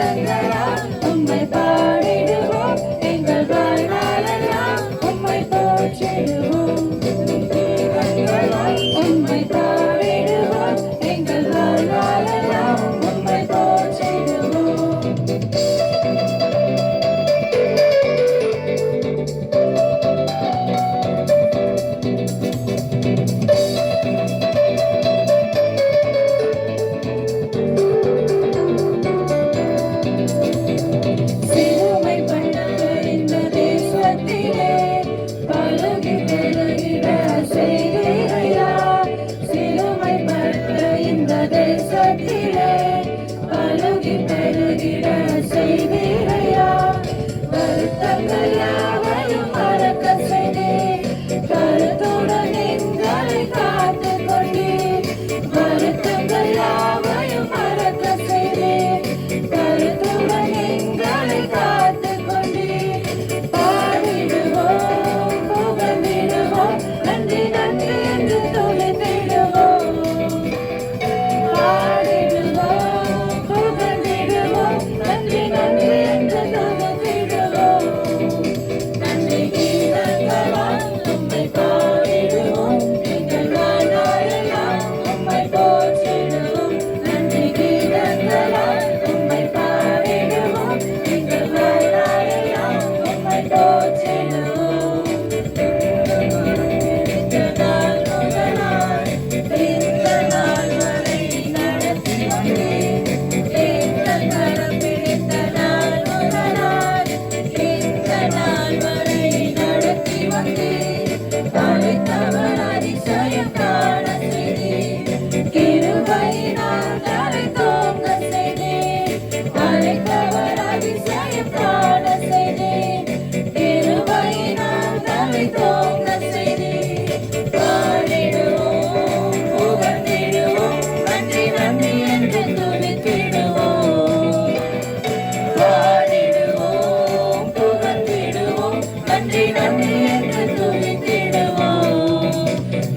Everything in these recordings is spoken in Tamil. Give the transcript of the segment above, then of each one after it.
கீதங்களால் உம்மை பாடிடுவோம். எங்கள் வாழ்நாளெல்லாம் உம்மை போற்றிடுவோம். கீதங்களால் உம்மை பாடிடுவோம். எங்கள் வாழ்நாளெல்லாம் உம்மை போற்றிடுவோம். தேசத்திலே பலுகி பெருகிட செய்தீரையா. வருத்தங்கள் யாவையும் மறக்க செய்தீர். கருத்துடன் எங்களை காத்து கொண்டீர். வருத்தங்கள் யாவையும் மறக்க செய்தீர். கருத்துடன் எங்களை காத்து கொண்டீர். பாடிடுவோம், புகழ்ந்திடுவோம், நன்றி நன்றி என்று துதித்திடுவோம்.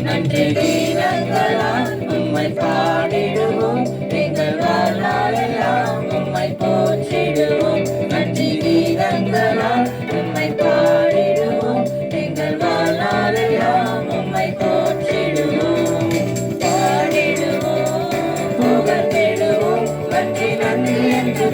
நன்றி கீதங்களால் உம்மை பாடிடுவோம். எங்கள் வாழ்நாளெல்லாம் உம்மை போற்றிடுவோம். நன்றி கீதங்களால் உம்மை பாடிடுவோம். எங்கள் வாழ்நாளெல்லாம் உம்மை போற்றிடுவோம். பாடிடுவோம், புகழ்ந்திடுவோம், நன்றி நன்றி என்று